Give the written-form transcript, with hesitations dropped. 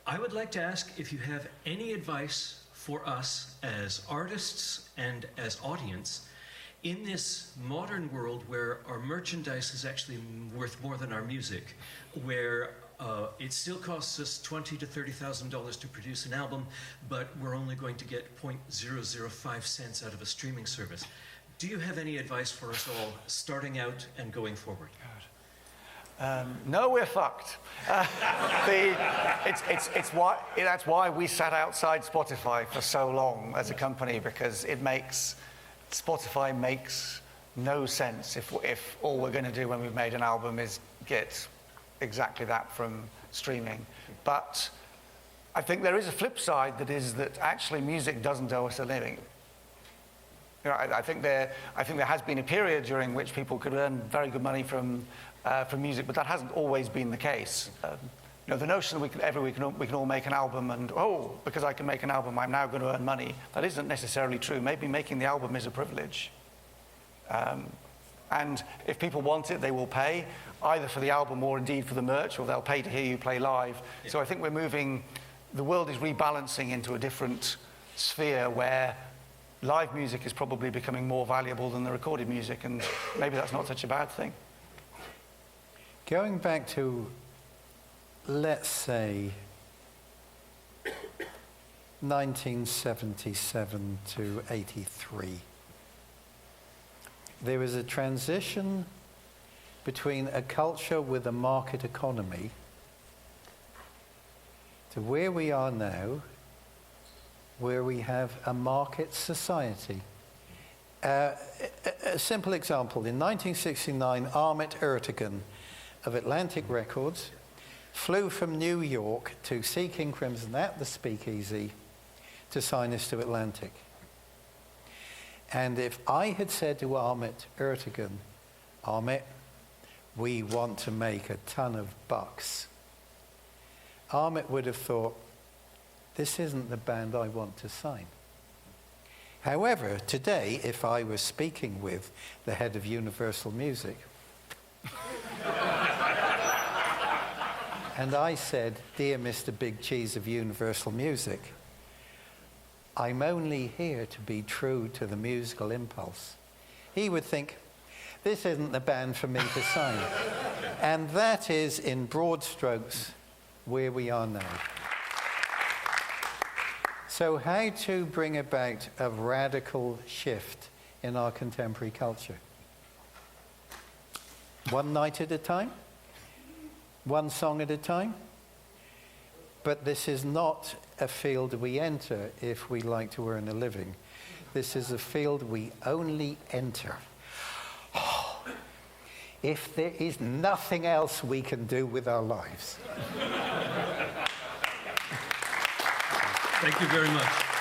I would like to ask if you have any advice for us as artists and as audience in this modern world where our merchandise is actually worth more than our music, where it still costs us $20,000 to $30,000 to produce an album, but we're only going to get 0.005 cents out of a streaming service. Do you have any advice for us all starting out and going forward? No, we're fucked. That's why we sat outside Spotify for so long as a company, because Spotify makes no sense if all we're going to do when we've made an album is get exactly that from streaming. But I think there is a flip side, that is that actually music doesn't owe us a living. You know, I think there has been a period during which people could earn very good money from music, but that hasn't always been the case. You know, the notion that we can all make an album and, because I can make an album, I'm now going to earn money, that isn't necessarily true. Maybe making the album is a privilege. And if people want it, they will pay, either for the album or indeed for the merch, or they'll pay to hear you play live. Yeah. So I think the world is rebalancing into a different sphere where live music is probably becoming more valuable than the recorded music, and maybe that's not such a bad thing. Going back to, let's say, 1977 to 83, there was a transition between a culture with a market economy to where we are now, where we have a market society. A simple example, in 1969, Ahmet Ertegun of Atlantic Records flew from New York to see King Crimson at the Speakeasy to sign us to Atlantic. And if I had said to Ahmet Ertegun, Ahmet, we want to make a ton of bucks, Ahmet would have thought, this isn't the band I want to sign. However, today, if I was speaking with the head of Universal Music, and I said, dear Mr. Big Cheese of Universal Music, I'm only here to be true to the musical impulse, he would think, this isn't the band for me to sign. And that is, in broad strokes, where we are now. So how to bring about a radical shift in our contemporary culture? One night at a time? One song at a time? But this is not a field we enter if we like to earn a living. This is a field we only enter if there is nothing else we can do with our lives. Thank you very much.